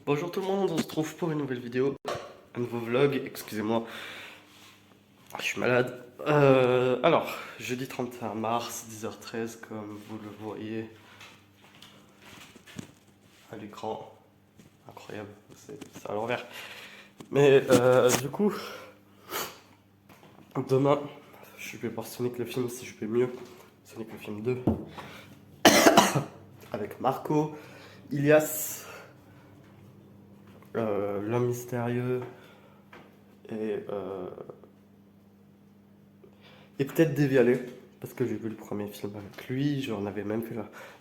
Bonjour tout le monde, on se trouve pour une nouvelle vidéo, un nouveau vlog, excusez-moi, je suis malade. Alors, jeudi 31 mars, 10h13, comme vous le voyez à l'écran, incroyable, c'est à l'envers. Mais du coup, demain, je vais voir Sonic le film si je vais mieux, Sonic le film 2, avec Marco, Ilias, l'homme mystérieux et peut-être Dévialer, parce que j'ai vu le premier film avec lui, j'en avais même fait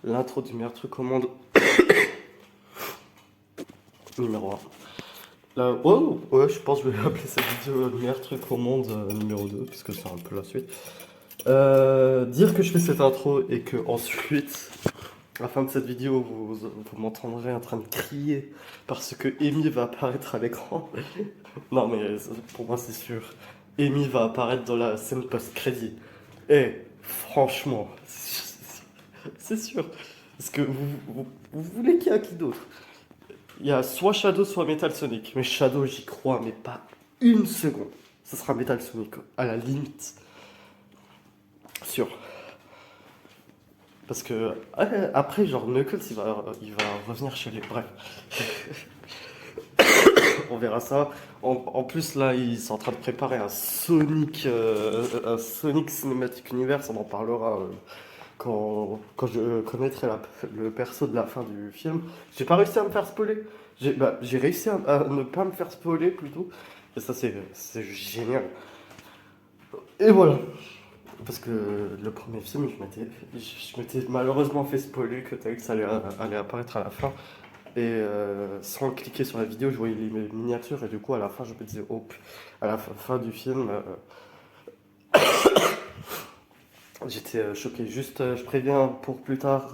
l'intro du meilleur truc au monde, numéro 1. Là, oh, ouais, je pense que je vais appeler cette vidéo le meilleur truc au monde numéro 2, puisque c'est un peu la suite. Dire que je fais cette intro et que ensuite, à la fin de cette vidéo, vous m'entendrez en train de crier parce que Amy va apparaître à l'écran. Non, mais pour moi, c'est sûr. Amy va apparaître dans la scène post-crédit. Et franchement, c'est sûr. Parce que vous voulez qu'il y ait qui d'autre? Il y a soit Shadow, soit Metal Sonic. Mais Shadow, j'y crois, mais pas une seconde. Ce sera Metal Sonic, à la limite. Sûr. Parce que après, genre Knuckles, il va revenir chez les. Bref. On verra ça. En plus, là, ils sont en train de préparer un Sonic Cinematic Universe. On en parlera quand je connaîtrai le perso de la fin du film. J'ai pas réussi à me faire spoiler. J'ai réussi à ne pas me faire spoiler plutôt. Et ça, c'est génial. Et voilà. Parce que le premier film, je m'étais malheureusement fait spoiler que Tails allait apparaître à la fin. Et sans cliquer sur la vidéo, je voyais les miniatures et du coup à la fin je me disais, oh, à la fin du film, j'étais choqué. Juste, je préviens pour plus tard,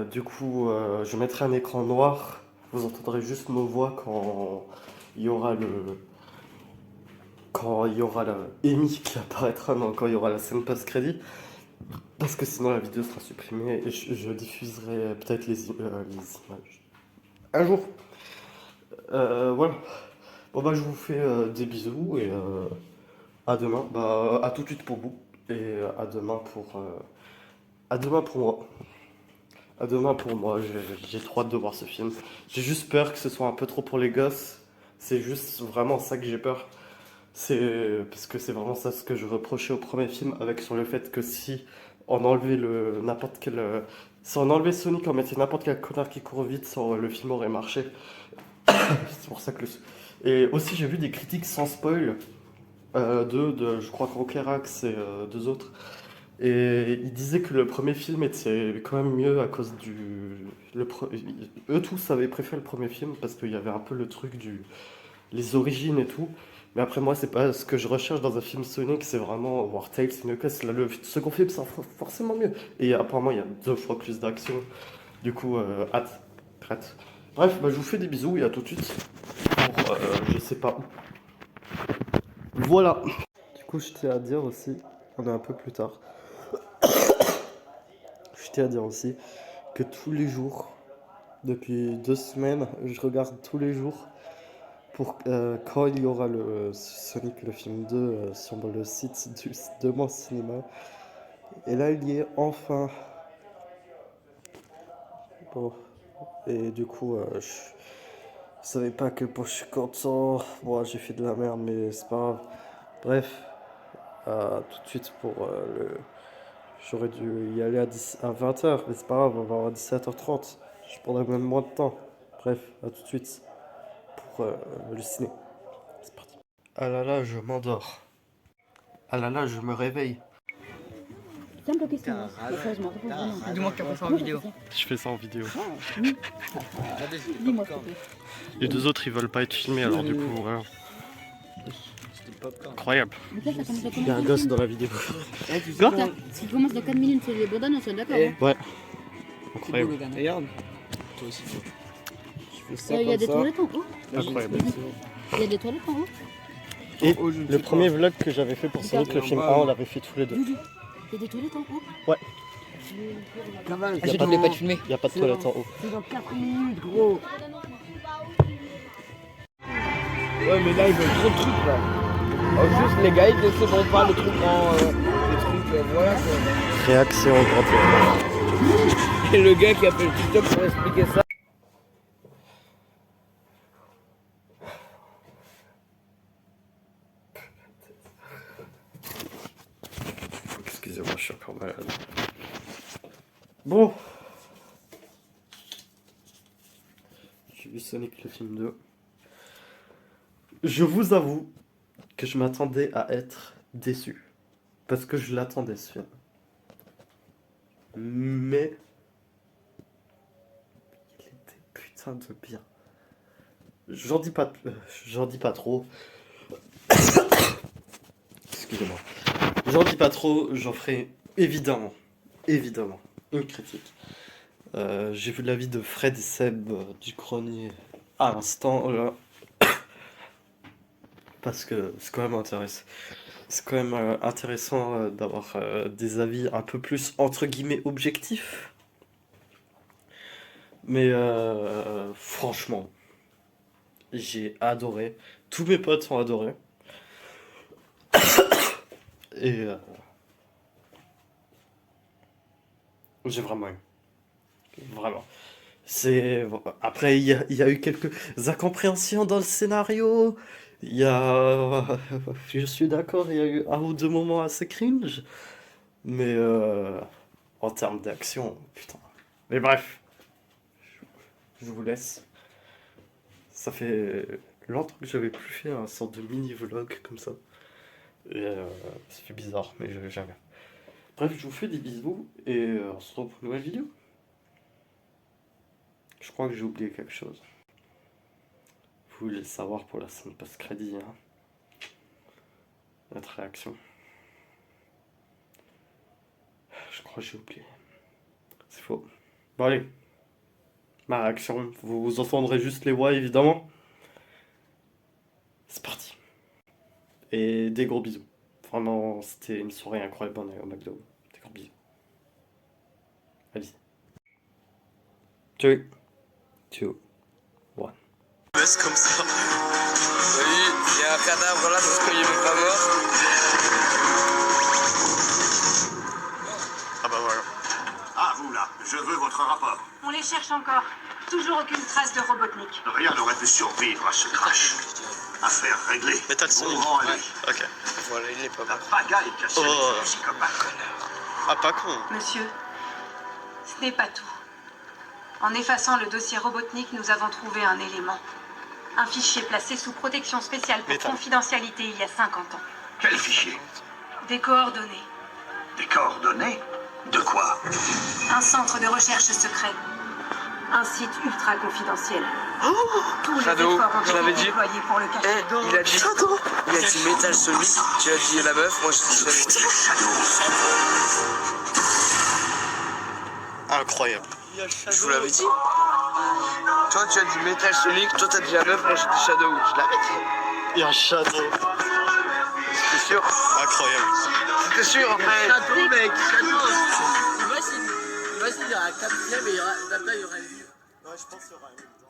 du coup, je mettrai un écran noir. Vous entendrez juste nos voix il y aura quand il y aura la Amy qui apparaîtra, non, quand il y aura la scène post-crédit. Parce que sinon la vidéo sera supprimée et je diffuserai peut-être les images. Un jour. Voilà. Bon bah je vous fais des bisous et à demain. Bah à tout de suite pour vous et à demain pour moi. À demain pour moi. J'ai trop hâte de voir ce film. J'ai juste peur que ce soit un peu trop pour les gosses. C'est juste vraiment ça que j'ai peur. C'est parce que c'est vraiment ça ce que je reprochais au premier film avec sur le fait que si on enlevait n'importe quel si on enlevait Sonic, on mettait n'importe quel connard qui court vite, le film aurait marché. C'est pour ça que et aussi j'ai vu des critiques sans spoil je crois Rockerax et deux autres. Et ils disaient que le premier film était quand même mieux à cause eux tous avaient préféré le premier film parce qu'il y avait un peu le truc les origines et tout. Mais après moi c'est pas ce que je recherche dans un film Sonic, c'est vraiment voir Tails et Knuckles. Là, le second film c'est forcément mieux. Et apparemment il y a 2 fois plus d'action. Du coup hâte. Bref, bah, je vous fais des bisous et à tout de suite pour je sais pas où. Voilà. Du coup, je tiens à dire aussi, on est un peu plus tard. Je tiens à dire aussi que tous les jours, depuis 2 semaines, je regarde tous les jours pour quand il y aura le Sonic le film 2 sur le site de mon cinéma. Et là, il y est enfin. Bon. Et du coup, je savais pas que je suis content. Bon, j'ai fait de la merde, mais c'est pas grave. Bref, tout de suite pour j'aurais dû y aller à 20h, mais c'est pas grave, on va avoir 17h30. Je prendrai même moins de temps. Bref, à tout de suite pour le ciné. C'est parti. Ah là là, je m'endors. Ah là là, je me réveille. Simple question. Sérieusement, réponds vraiment. Dis-moi que tu as fait ça en vidéo. Je fais ça en vidéo. Dis-moi s'il te plaît. Les 2 autres, ils veulent pas être filmés, alors du coup, voilà. Incroyable. Donc là, ça commence à Il y a un gosse dans la vidéo. Quoi Ça commence dans 4 minutes, c'est les bandanes, on est d'accord hein. Ouais. Incroyable. Regarde. Toi aussi. Je fais ça Il y a des comme ça. toilettes en haut. Incroyable. Il y a des toilettes en haut. Et le premier vlog que j'avais fait pour Sonic, le film 1, on l'avait fait tous les deux. Doudou, il y a des toilettes en haut. Ouais. J'ai voulais pas te filmer. Il n'y a pas de toilette en haut. C'est dans 4 minutes, gros. Ouais, mais là, ils veulent trop de trucs, là. Oh, juste, les gars, ils décevront pas le truc en... les trucs, voilà, quoi. Réaction grand écran. Et le gars qui a fait le TikTok pour expliquer ça. Excusez-moi, je suis encore malade. Bon. J'ai vu Sonic le film 2. Je vous avoue que je m'attendais à être déçu. Parce que je l'attendais ce film. Mais... il était putain de bien. J'en dis pas trop. Excusez-moi. J'en dis pas trop, j'en ferai évidemment une critique. J'ai vu l'avis de Fred et Seb du Grenier à l'instant là. Parce que c'est quand même intéressant. C'est quand même intéressant d'avoir des avis un peu plus entre guillemets objectifs. Mais franchement, j'ai adoré. Tous mes potes ont adoré. Et j'ai vraiment eu. Vraiment. C'est... Après, il y a eu quelques incompréhensions dans le scénario. Il y a... Je suis d'accord, il y a eu un ou deux moments assez cringe. Mais en termes d'action, putain. Mais bref, je vous laisse. Ça fait longtemps que j'avais plus fait un sorte de mini-vlog comme ça. Et ça fait bizarre, mais j'aime bien. Bref, je vous fais des bisous et on se retrouve pour une nouvelle vidéo. Je crois que j'ai oublié quelque chose. Vous voulez le savoir pour la scène post-crédit, hein. Notre réaction. Je crois que j'ai oublié. C'est faux. Bon allez. Ma réaction. Vous entendrez juste les voix évidemment. C'est parti. Et des gros bisous. Vraiment, c'était une soirée incroyable au McDo. Des gros bisous. Allez. 3, 2, 1. Baisse comme ça. Oui, il y a un cadavre là, parce qu'il est même pas mort. Ah bah voilà. Ah, vous là, je veux votre rapport. On les cherche encore. Toujours aucune trace de Robotnik. Rien n'aurait pu survivre à ce crash. Affaire réglée. Metal Au Sonic. rang à lui. Ok. Voilà, il n'est pas La mort. pagaille cassée. Oh. Psychopathe. Ah, pas con. Monsieur, ce n'est pas tout. En effaçant le dossier Robotnik, nous avons trouvé un élément. Un fichier placé sous protection spéciale pour Métal. confidentialité il y a 50 ans. Quel fichier? Des coordonnées. Des coordonnées? De quoi? Un centre de recherche secret. Un site ultra confidentiel. Tous les Shadow, efforts ont je l'avais été dit. déployés pour le cacher. Il a dit Metal Sonic, tu as dit la meuf, moi je dis Shadow. Incroyable. Je vous l'avais dit. Toi tu as dit Metal Sonic, toi t'as dit la meuf, moi j'ai dit Shadow. Je l'avais dit. Il y a un Shadow. T'es sûr? Incroyable. T'es sûr après? Château, mec, château. Imagine, il y aura 4ème et il y aura une. Ouais, je pense qu'il y aura une.